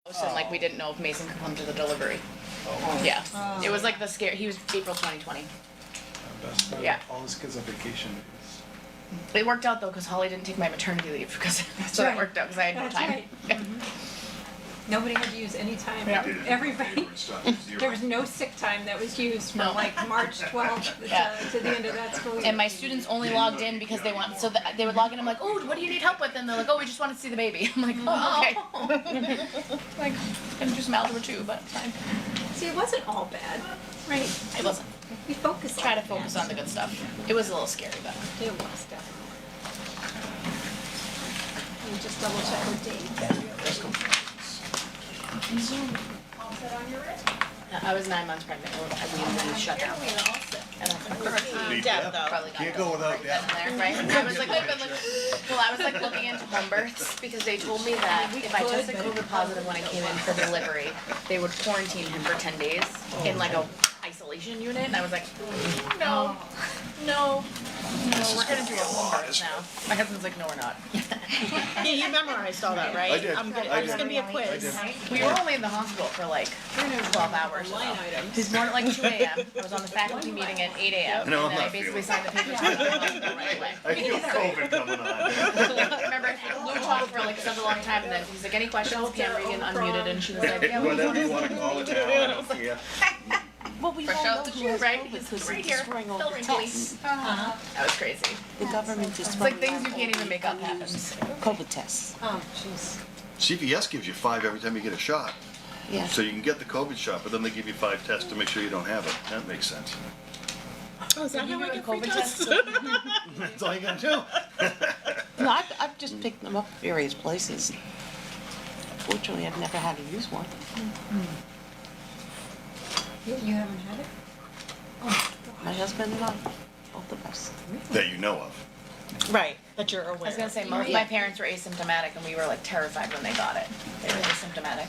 And like we didn't know if Mason could come to the delivery. Yeah, it was like the scare. He was April 2020. Yeah. All his kids on vacation. It worked out though because Holly didn't take my maternity leave because so right. it worked out because I had no That's time. right. Nobody had to use any time. Yeah. Everybody, there was no sick time that was used from No. like March 12th Yeah. to the end of that school year. And my students only logged in because they want. So they would log in. I'm like, oh, what do you need help with? And they're like, oh, we just want to see the baby. I'm like, oh, okay. Like, I'm just malnourished too, but it's fine. See, it wasn't all bad, right? It wasn't. We focused. Try to focus on the good stuff. It was a little scary, but. It was definitely. Let me just double check with Dave. I was 9 months pregnant when we shut down. And I Need Deb, Deb. though. probably got Can't go without that Deb. in there, right? I was like, I was like looking into home births because they told me that if I tested COVID positive when I came in for delivery, they would quarantine him for 10 days in like a isolation unit, and I was like, no, we're gonna do a home birth now. My husband's like, no, we're not. Yeah, you memorized all that, right? I did. It's gonna be a quiz. We were only in the hospital for like 12 hours. Line items. This morning, like 2 a.m. I was on the faculty meeting at 8 a.m. No, I'm and then I not basically feeling signed the papers and I was like, right away. I feel COVID coming on. Remember, Lou talked for like such a long time, and then he's like, any questions? Pam Regan unmuted, and she was like, yeah, we Whatever you wanna call it now, I don't care. Well, we fresh all out know the who shoe, has right? COVID He's because right it's here, destroying all Bill the Wrinkly. tests. That was crazy. The government is It's like things you can't even make up happen. COVID tests. Oh, jeez. CVS gives you 5 every time you get a shot. Yeah. So you can get the COVID shot, but then they give you 5 tests to make sure you don't have it. That makes sense. Oh, is that how I get free COVID tests? That's all you gotta do. No, I've just picked them up various places. Fortunately, I've never had to use one. You haven't had it? My husband and I, both of us. That you know of. Right, that you're I was aware gonna of. say, most of my parents were asymptomatic, and we were like terrified when they got it. They were asymptomatic,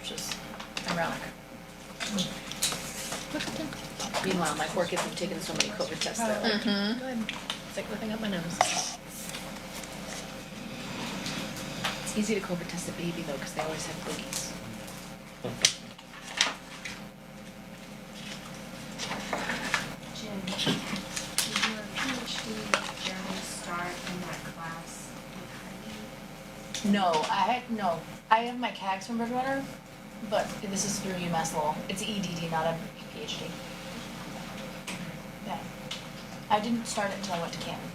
which is ironic. Meanwhile, my 4 kids have taken so many COVID tests, they're like, good. It's like whipping up my nose. It's easy to COVID test a baby though, because they always have cookies. Jim, did your PhD journey start in that class with Heidi? No, I have my CAGs from Bridgewater, but this is through UMass Lowell. It's EDD, not a PhD. Yeah. I didn't start it until I went to Canton.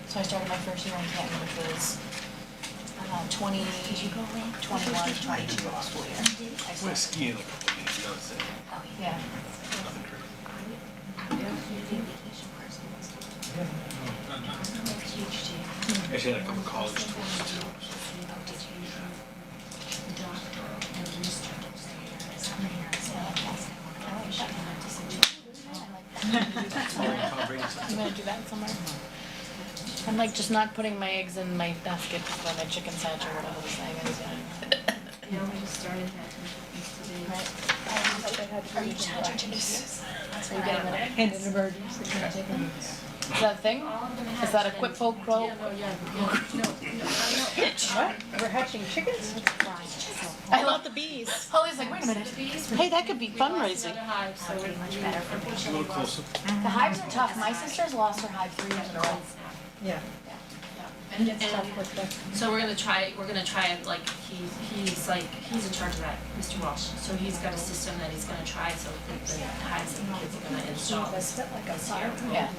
So I started my first year in Canton, which was 21, 22 school year. I started. skiing a couple days, you know what I'm saying? Yeah. Nothing crazy. PhD. Actually, had a couple college tours too. I'm gonna do that somewhere. I'm like just not putting my eggs in my basket for my chicken sandwich or whatever the saying is. Yeah, we just started that today. Right. Are you charging chickens? Are you getting rid of it? In an emergency. Is that a thing? Is that a quid pro quo? What? We're hatching chickens? I love the bees. Holly's like, wait a minute. Hey, that could be fundraising. A little closer. The hives are tough. My sister's lost her hive 3 years in a row. Yeah. It's tough with the. So we're gonna try and like, he's in charge of that, Mr. Walsh. So he's got a system that he's gonna try, so the hives that the kids are gonna install this year. Yeah.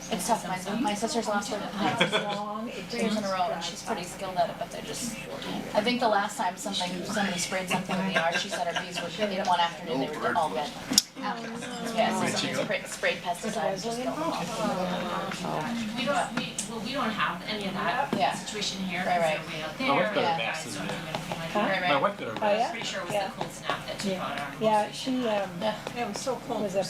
It's tough. My sister's lost her hives Long, 3 years in a row, and she's pretty skilled at it, but they're just. I think the last time somebody sprayed something in the yard, she said her bees were, in one afternoon, they were all dead. Yeah, so somebody sprayed pesticides, just killed them all. We don't have any of that Yeah. situation here. Right. Because they're way out there. Yeah. Guys don't have anything like Right, that. right. My wife did her Oh, I was yeah? pretty sure it was Yeah. the cold snap that took Yeah. out our. Yeah, she, it was so cold. Was Oh, it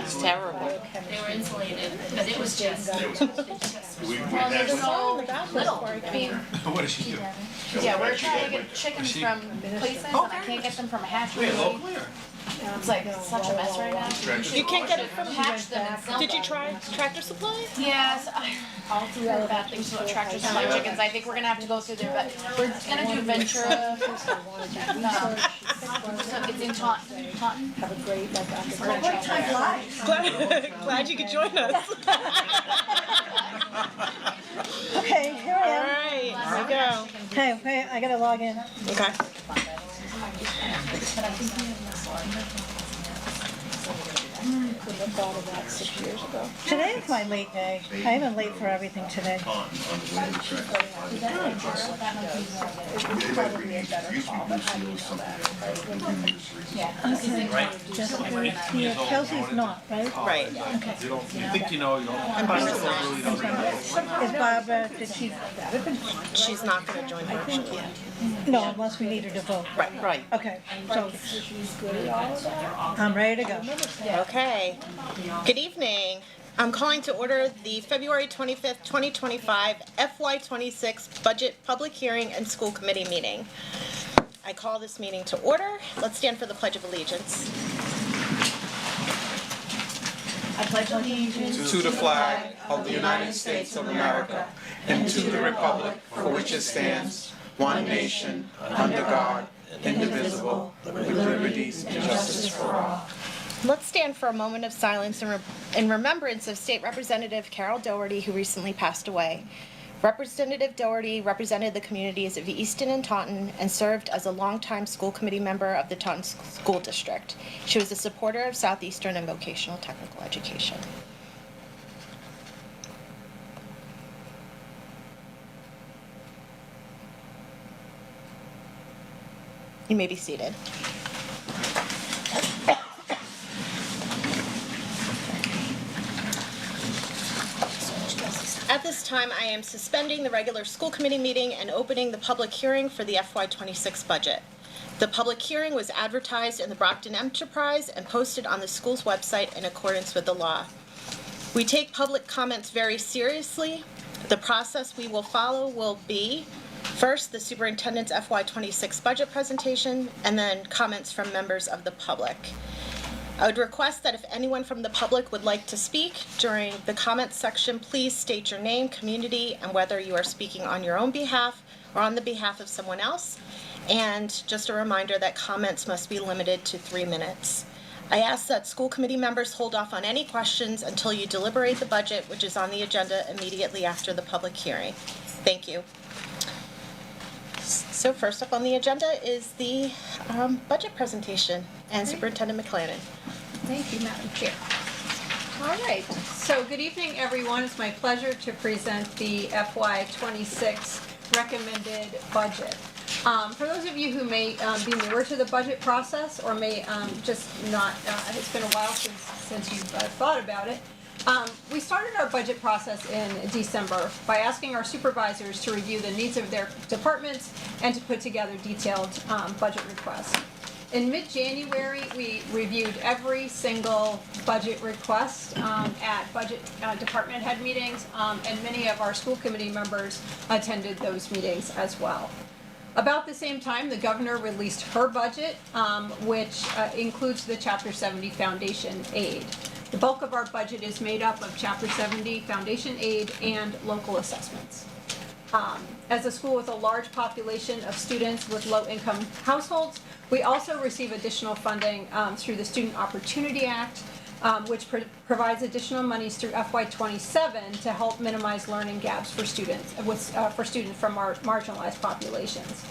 it's terrible. They were insulated, but it was just. Well, they're so little. I mean, What does she do? yeah, we're trying to get chickens from places, and I can't get them from a hatchery. Wait, locally or? It's like such a mess right now. You can't get it from, Patch them and sell them. did you try Tractor Supply? Yes, I heard bad things about Tractor Supply chickens. I think we're gonna have to go through their, we're gonna do Ventura. No, so it's in Taunton. Have a great, like, after. We're gonna try there. Glad you could join us. Okay, here I All am. right, here we go. Hey, wait, I gotta log in. Okay. Couldn't have thought of that 6 years ago. Today is my late day. I am late for everything today. On the way to the track. Yeah, Kelsey's not, right? Right. You don't, you think you know, you don't. And Barbara's not. Really don't know. Is Barbara, did she, She's not gonna join virtually. no, unless we need her to vote. Right. Okay, so I'm ready to go. Okay. Good evening. I'm calling to order the February 25th, 2025 FY26 Budget Public Hearing and School Committee meeting. I call this meeting to order. Let's stand for the Pledge of Allegiance. I pledge allegiance To the flag of the United States of America and to the republic for which it stands, one nation, under God, indivisible, with liberties and justice for all. Let's stand for a moment of silence in remembrance of State Representative Carol Doherty, who recently passed away. Representative Doherty represented the communities of Easton and Taunton and served as a longtime school committee member of the Taunton School District. She was a supporter of Southeastern and vocational technical education. You may be seated. At this time, I am suspending the regular school committee meeting and opening the public hearing for the FY26 budget. The public hearing was advertised in the Brockton Enterprise and posted on the school's website in accordance with the law. We take public comments very seriously. The process we will follow will be, first, the superintendent's FY26 budget presentation, and then comments from members of the public. I would request that if anyone from the public would like to speak during the comments section, please state your name, community, and whether you are speaking on your own behalf or on the behalf of someone else. And just a reminder that comments must be limited to 3 minutes. I ask that school committee members hold off on any questions until you deliberate the budget, which is on the agenda immediately after the public hearing. Thank you. So first up on the agenda is the budget presentation, and Superintendent McLennan. Thank you, Madam Chair. All right, so good evening, everyone. It's my pleasure to present the FY26 recommended budget. For those of you who may be newer to the budget process or may just not, it's been a while since you've thought about it, we started our budget process in December by asking our supervisors to review the needs of their departments and to put together detailed budget requests. In mid-January, we reviewed every single budget request at budget department head meetings, and many of our school committee members attended those meetings as well. About the same time, the governor released her budget, which includes the Chapter 70 Foundation aid. The bulk of our budget is made up of Chapter 70 Foundation aid and local assessments. As a school with a large population of students with low-income households, we also receive additional funding through the Student Opportunity Act, which provides additional monies through FY27 to help minimize learning gaps for students from our marginalized populations.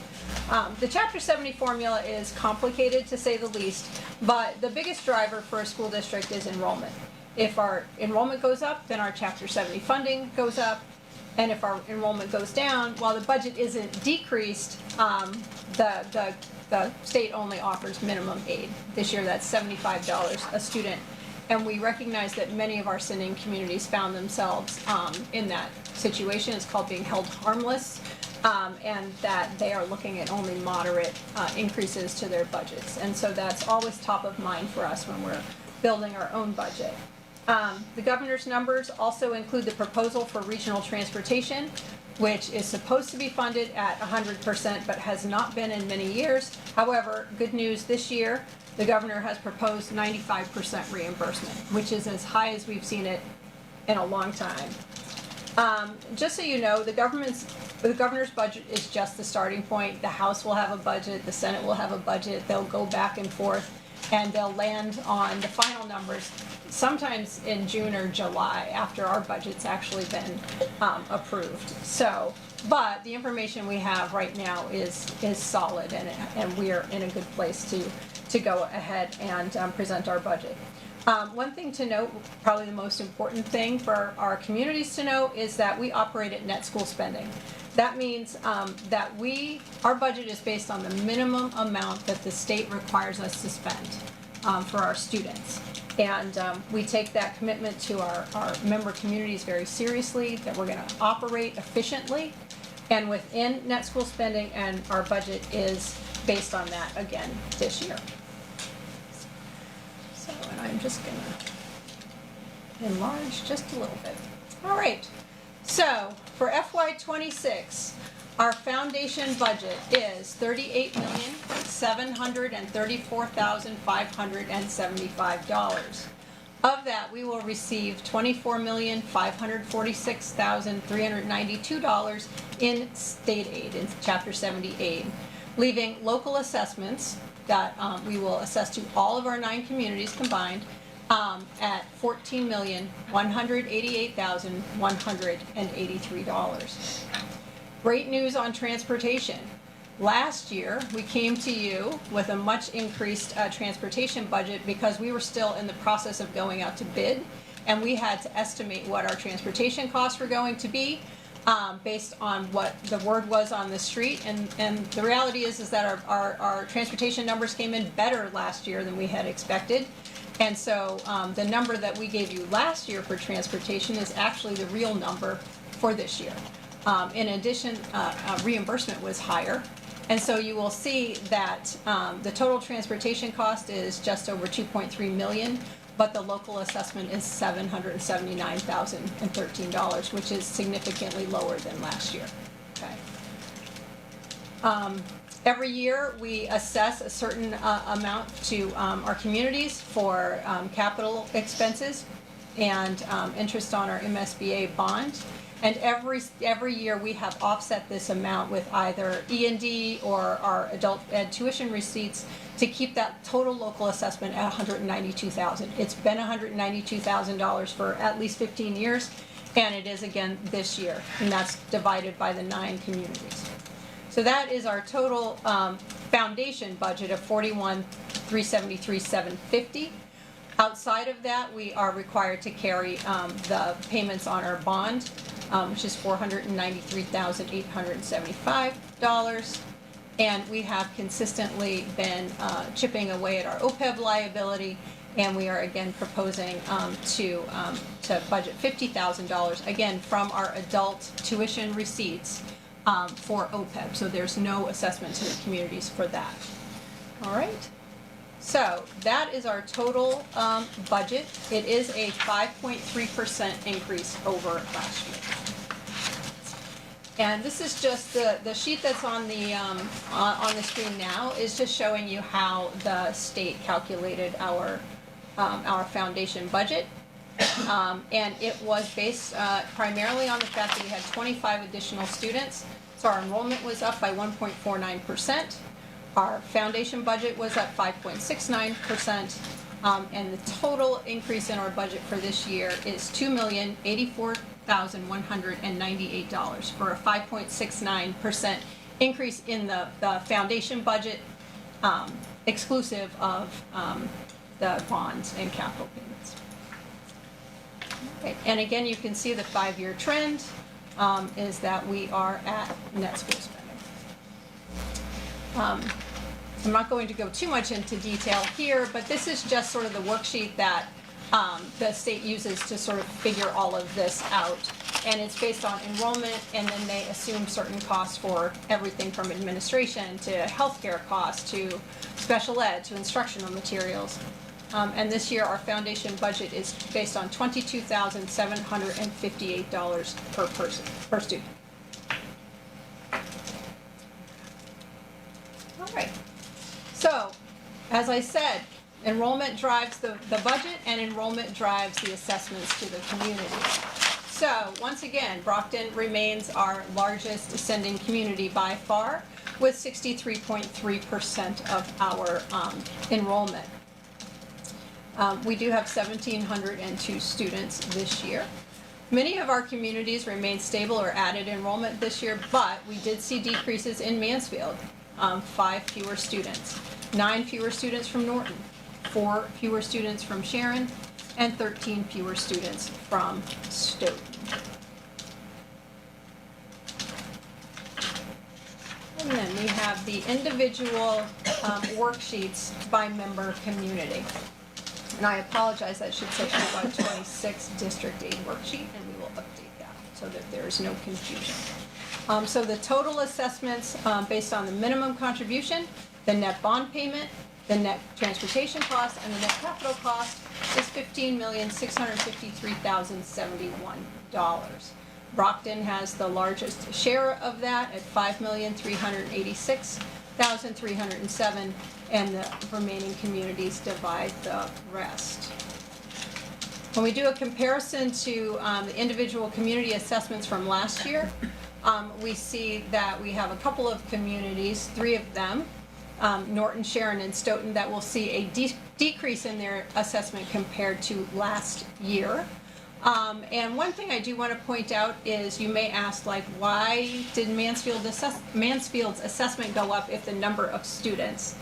The Chapter 70 formula is complicated, to say the least, but the biggest driver for a school district is enrollment. If our enrollment goes up, then our Chapter 70 funding goes up. And if our enrollment goes down, while the budget isn't decreased, the state only offers minimum aid. This year, that's $75 a student. And we recognize that many of our sending communities found themselves in that situation. It's called being held harmless, and that they are looking at only moderate increases to their budgets. And so that's always top of mind for us when we're building our own budget. The governor's numbers also include the proposal for regional transportation, which is supposed to be funded at 100% but has not been in many years. However, good news this year, the governor has proposed 95% reimbursement, which is as high as we've seen it in a long time. Just so you know, the governor's budget is just the starting point. The House will have a budget, the Senate will have a budget, they'll go back and forth, and they'll land on the final numbers sometimes in June or July after our budget's actually been approved. So, but the information we have right now is solid, and we are in a good place to go ahead and present our budget. One thing to note, probably the most important thing for our communities to know, is that we operate at net school spending. That means that our budget is based on the minimum amount that the state requires us to spend for our students. And we take that commitment to our member communities very seriously, that we're going to operate efficiently and within net school spending, and our budget is based on that again this year. So, and I'm just going to enlarge just a little bit. All right. So, for FY26, our foundation budget is $38,734,575. Of that, we will receive $24,546,392 in state aid, in Chapter 70 aid, leaving local assessments that we will assess to all of our 9 communities combined at $14,188,183. Great news on transportation. Last year, we came to you with a much increased transportation budget because we were still in the process of going out to bid, and we had to estimate what our transportation costs were going to be based on what the word was on the street. And the reality is that our transportation numbers came in better last year than we had expected. And so the number that we gave you last year for transportation is actually the real number for this year. In addition, reimbursement was higher. And so you will see that the total transportation cost is just over $2.3 million, but the local assessment is $779,013, which is significantly lower than last year. Okay. Every year, we assess a certain amount to our communities for capital expenses and interest on our MSBA bond. And every year, we have offset this amount with either E&D or our adult ed tuition receipts to keep that total local assessment at $192,000. It's been $192,000 for at least 15 years, and it is again this year, and that's divided by the 9 communities. So that is our total foundation budget of $41,373,750. Outside of that, we are required to carry the payments on our bond, which is $493,875. And we have consistently been chipping away at our OPEB liability, and we are again proposing to budget $50,000, again, from our adult tuition receipts for OPEB. So there's no assessment to the communities for that. All right. So that is our total budget. It is a 5.3% increase over last year. And this is just the sheet that's on the screen now is just showing you how the state calculated our foundation budget. And it was based primarily on the fact that we had 25 additional students. So our enrollment was up by 1.49%. Our foundation budget was up 5.69%, and the total increase in our budget for this year is $2,084,198 for a 5.69% increase in the foundation budget, exclusive of the bonds and capital payments. Okay. And again, you can see the 5-year trend is that we are at net school spending. I'm not going to go too much into detail here, but this is just sort of the worksheet that the state uses to sort of figure all of this out. And it's based on enrollment, and then they assume certain costs for everything from administration to healthcare costs to special ed to instructional materials. And this year, our foundation budget is based on $22,758 per student. All right. So, as I said, enrollment drives the budget and enrollment drives the assessments to the community. So, once again, Brockton remains our largest sending community by far, with 63.3% of our enrollment. We do have 1,702 students this year. Many of our communities remain stable or added enrollment this year, but we did see decreases in Mansfield, 5 fewer students, 9 fewer students from Norton, 4 fewer students from Sharon, and 13 fewer students from Stoughton. And then we have the individual worksheets by member community. And I apologize, that should say FY 26 District 8 worksheet, and we will update that so that there is no confusion. So the total assessments based on the minimum contribution, the net bond payment, the net transportation cost, and the net capital cost is $15,653,071. Brockton has the largest share of that at $5,386,307, and the remaining communities divide the rest. When we do a comparison to the individual community assessments from last year, we see that we have a couple of communities, 3 of them, Norton, Sharon, and Stoughton, that will see a decrease in their assessment compared to last year. And one thing I do want to point out is, you may ask, like, why did Mansfield's assessment go up if the number of students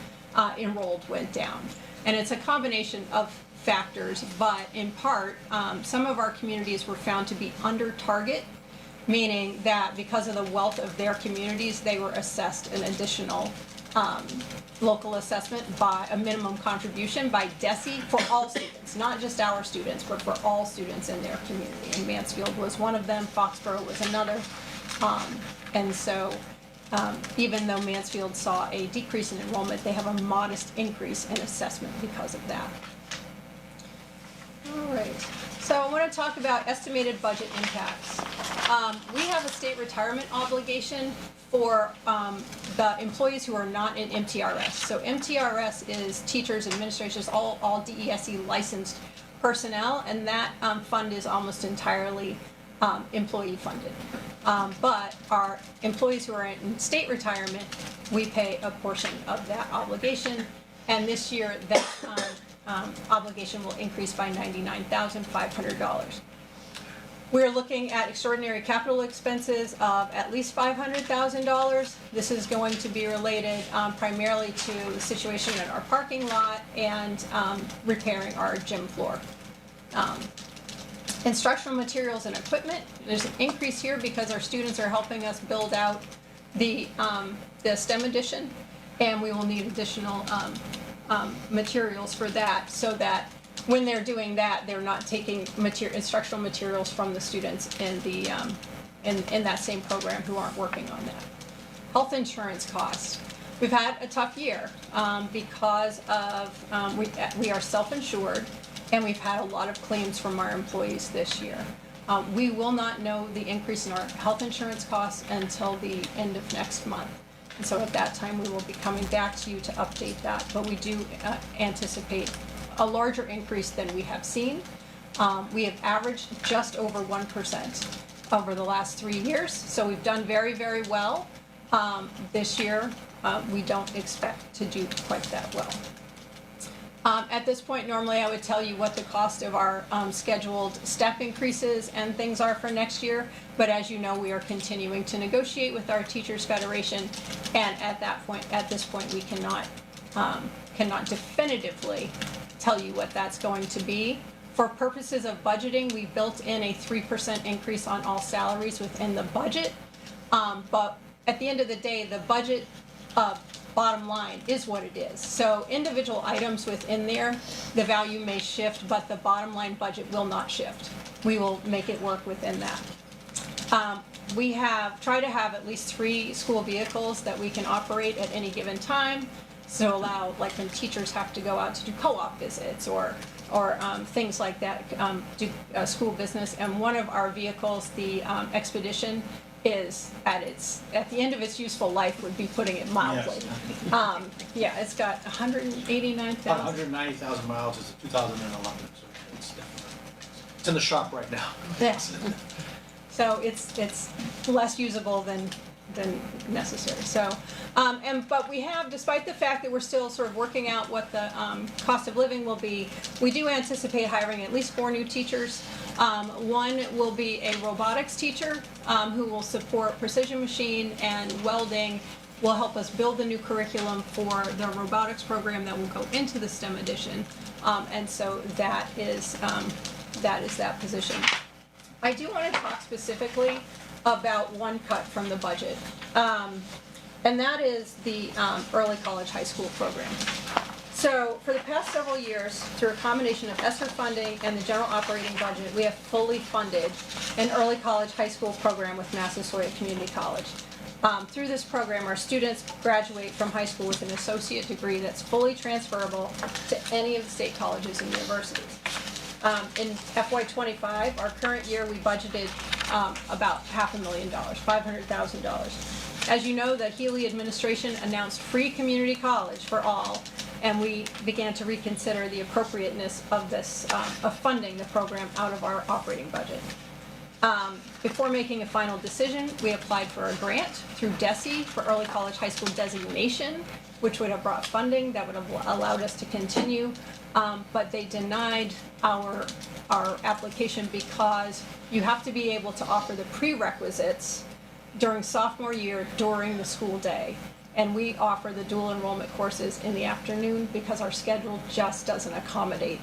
enrolled went down? And it's a combination of factors, but in part, some of our communities were found to be under target, meaning that because of the wealth of their communities, they were assessed an additional local assessment by a minimum contribution by DESE for all students, not just our students, but for all students in their community. And Mansfield was one of them, Foxborough was another. And so even though Mansfield saw a decrease in enrollment, they have a modest increase in assessment because of that. All right, so I want to talk about estimated budget impacts. We have a state retirement obligation for the employees who are not in MTRS. So MTRS is teachers, administrators, all DESE licensed personnel, and that fund is almost entirely employee funded. But our employees who are in state retirement, we pay a portion of that obligation, and this year that obligation will increase by $99,500. We're looking at extraordinary capital expenses of at least $500,000. This is going to be related primarily to the situation in our parking lot and repairing our gym floor. Instructional materials and equipment, there's an increase here because our students are helping us build out the STEM edition, and we will need additional materials for that, so that when they're doing that, they're not taking instructional materials from the students in the in that same program who aren't working on that. Health insurance costs. We've had a tough year because of we are self-insured, and we've had a lot of claims from our employees this year. We will not know the increase in our health insurance costs until the end of next month. And so at that time, we will be coming back to you to update that, but we do anticipate a larger increase than we have seen. We have averaged just over 1% over the last 3 years, so we've done very, very well. This year, we don't expect to do quite that well. At this point, normally I would tell you what the cost of our scheduled step increases and things are for next year, but as you know, we are continuing to negotiate with our Teachers Federation, and at this point, we cannot definitively tell you what that's going to be. For purposes of budgeting, we built in a 3% increase on all salaries within the budget, but at the end of the day, the budget bottom line is what it is. So individual items within there, the value may shift, but the bottom line budget will not shift. We will make it work within that. We try to have at least 3 school vehicles that we can operate at any given time, so allow, like when teachers have to go out to do co-op visits or things like that, do school business. And one of our vehicles, the Expedition, is at the end of its useful life, would be putting it mildly. Yeah, it's got 189,000. 190,000 miles, it's a 2011, so it's definitely, it's in the shop right now. Yes. So it's less usable than necessary. So, but we have, despite the fact that we're still sort of working out what the cost of living will be, we do anticipate hiring at least 4 new teachers. One will be a robotics teacher who will support precision machine and welding, will help us build the new curriculum for the robotics program that will go into the STEM edition. And so that is that position. I do want to talk specifically about one cut from the budget, and that is the early college high school program. So for the past several years, through a combination of ESSER funding and the general operating budget, we have fully funded an early college high school program with Massasoit Community College. Through this program, our students graduate from high school with an associate degree that's fully transferable to any of the state colleges and universities. In FY25, our current year, we budgeted about $500,000, $500,000. As you know, the Healy administration announced free community college for all, and we began to reconsider the appropriateness of this, of funding the program out of our operating budget. Before making a final decision, we applied for a grant through DESE for early college high school designation, which would have brought funding that would have allowed us to continue, but they denied our application because you have to be able to offer the prerequisites during sophomore year during the school day. And we offer the dual enrollment courses in the afternoon because our schedule just doesn't accommodate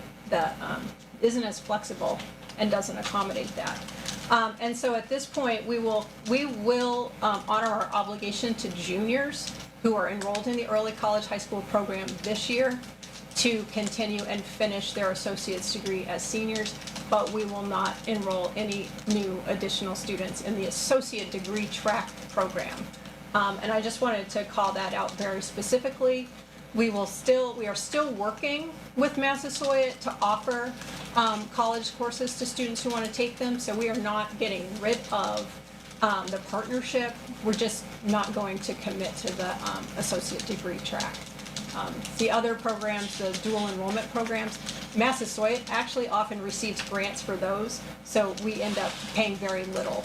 isn't as flexible and doesn't accommodate that. And so at this point, we will honor our obligation to juniors who are enrolled in the early college high school program this year to continue and finish their associate's degree as seniors, but we will not enroll any new additional students in the associate degree track program. And I just wanted to call that out very specifically. We are still working with Massasoit to offer college courses to students who want to take them, so we are not getting rid of the partnership. We're just not going to commit to the associate degree track. The other programs, the dual enrollment programs, Massasoit actually often receives grants for those, so we end up paying very little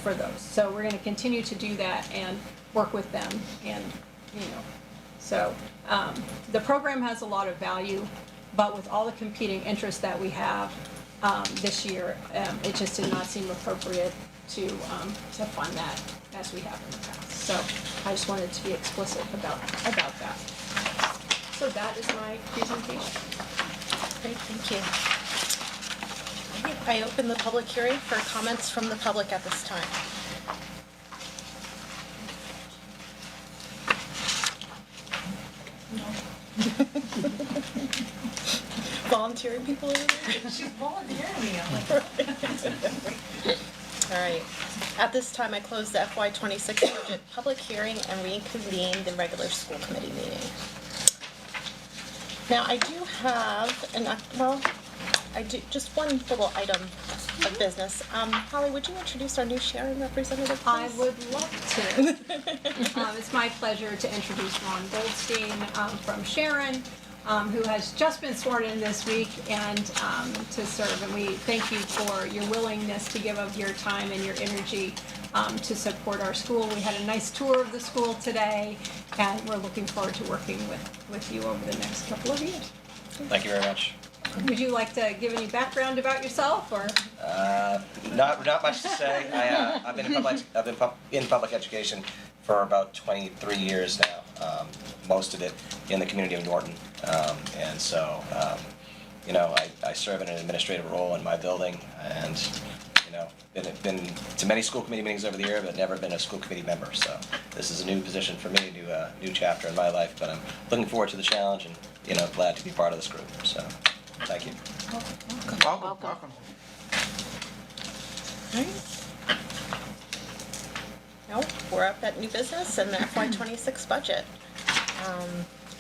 for those. So we're going to continue to do that and work with them, and so the program has a lot of value, but with all the competing interests that we have this year, it just did not seem appropriate to fund that as we have in the past. So I just wanted to be explicit about that. So that is my presentation. Great, thank you. I open the public hearing for comments from the public at this time. Volunteering people over there? She's volunteering me. All right. At this time, I close the FY26 budget public hearing and reconvene the regular school committee meeting. Now, I do have just one little item of business. Holly, would you introduce our new Sharon representative, please? I would love to. It's my pleasure to introduce Ron Goldstein from Sharon, who has just been sworn in this week and to serve. And we thank you for your willingness to give of your time and your energy to support our school. We had a nice tour of the school today, and we're looking forward to working with you over the next couple of years. Thank you very much. Would you like to give any background about yourself, or? Not much to say. I've been in public education for about 23 years now. Most of it in the community of Norton, and so I serve in an administrative role in my building, and been to many school committee meetings over the year, but never been a school committee member. So this is a new position for me, a new chapter in my life. But I'm looking forward to the challenge, and glad to be part of this group. So. Thank you. Welcome. All right. Now, we're up at new business and the FY26 budget.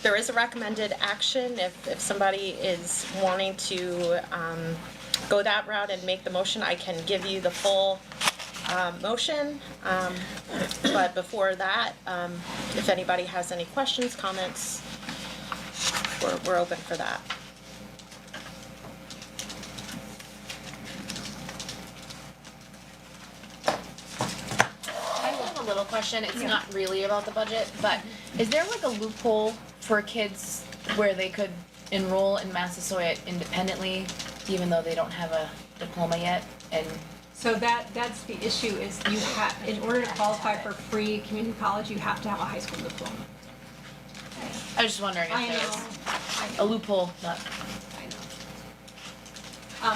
There is a recommended action if somebody is wanting to go that route and make the motion. I can give you the full motion. But before that, if anybody has any questions, comments, we're open for that. I have a little question, it's not really about the budget, but is there like a loophole for kids where they could enroll in Massasoit independently, even though they don't have a diploma yet? And So that's the issue is you have, in order to qualify for free community college, you have to have a high school diploma. I was just wondering I if know, there's I a know. loophole, not, I know.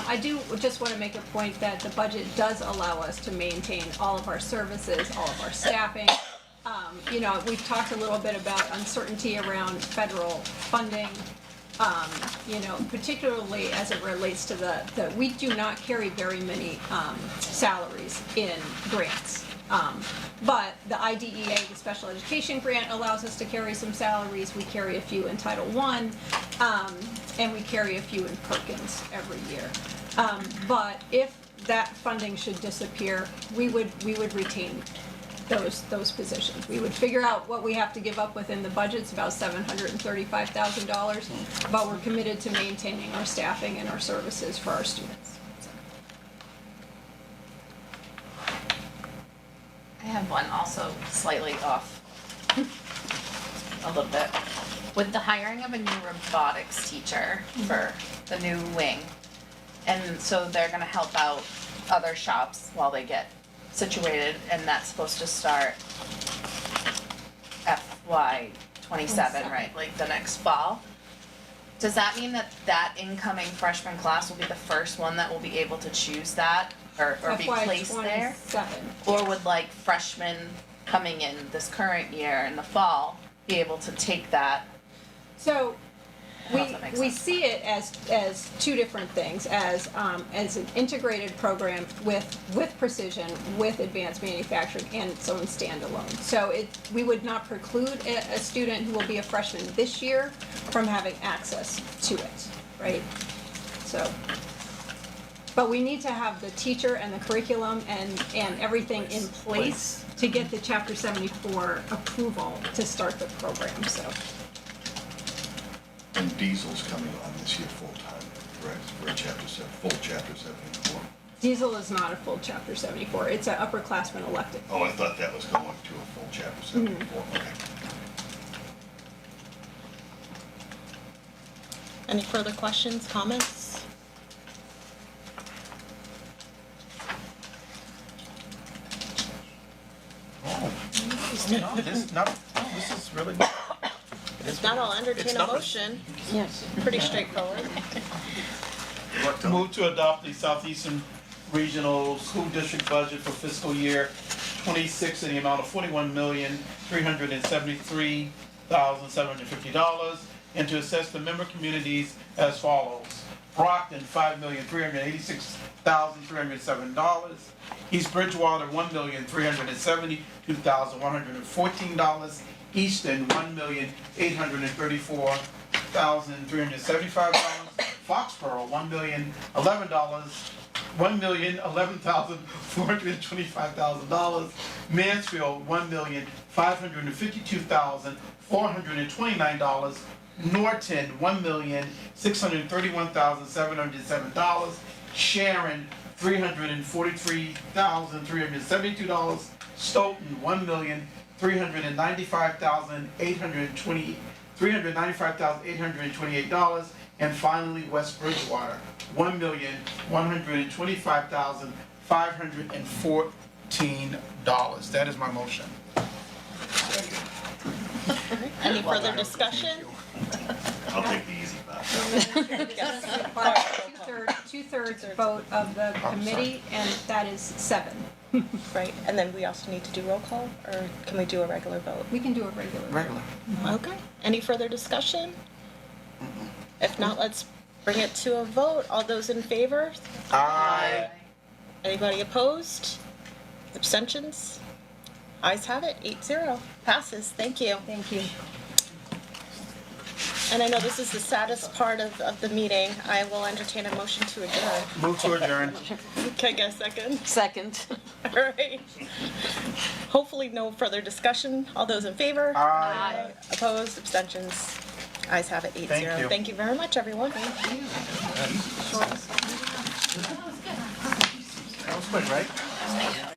I do just want to make a point that the budget does allow us to maintain all of our services, all of our staffing. You know, we've talked a little bit about uncertainty around federal funding. You know, particularly as it relates to we do not carry very many salaries in grants. But the IDEA, the special education grant, allows us to carry some salaries. We carry a few in Title I, and we carry a few in Perkins every year. But if that funding should disappear, we would retain those positions. We would figure out what we have to give up within the budget. It's about $735,000, but we're committed to maintaining our staffing and our services for our students. I have one also slightly off a little bit. With the hiring of a new robotics teacher for the new wing, and so they're gonna help out other shops while they get situated, and that's supposed to start FY 27, right, like the next fall. Does that mean that that incoming freshman class will be the first one that will be able to choose that or be placed there? FY27. Or would like freshmen coming in this current year in the fall be able to take that? So I don't know if that makes we sense. see it as two different things, as an integrated program with precision, with advanced manufacturing, and its own standalone. So we would not preclude a student who will be a freshman this year from having access to it, right? So, but we need to have the teacher and the curriculum and everything in place to get the Chapter 74 approval to start the program, so. And Diesel's coming on this year full-time, correct, for full chapter 74? Diesel is not a full Chapter 74. It's an upperclassman elective. Oh, I thought that was going to a full chapter 74, okay. Any further questions, comments? This is really. If not, I'll entertain It's a numbers. motion. Yes. Pretty straightforward. What, Tom? Move to adopt the Southeastern Regional School District budget for fiscal year 26 in the amount of $41,373,750, and to assess the member communities as follows. Brockton, $5,386,307. East Bridgewater, $1,372,114. Easton, $1,834,375. Foxborough, $1,011,425,000. Mansfield, $1,552,429. Norton, $1,631,707. Sharon, $343,372. Stoughton, $395,828. And finally, West Bridgewater, $1,125,514. That is my motion. Any further discussion? I'll take the easy part. Two-thirds vote of the committee, and that is 7. Right, and then we also need to do roll call, or can we do a regular vote? We can do a regular. Regular. Okay. Any further discussion? If not, let's bring it to a vote. All those in favor? Aye. Anybody opposed? Abstentions? Ayes have it, 8-0. Passes. Thank you. Thank you. And I know this is the saddest part of the meeting. I will entertain a motion to adjourn. Move to adjourn. Can I get a second? Second. All right. Hopefully no further discussion. All those in favor? Aye. Opposed, abstentions? Ayes have it, 8-0. Thank you. Thank you very much, everyone. That was quick, right?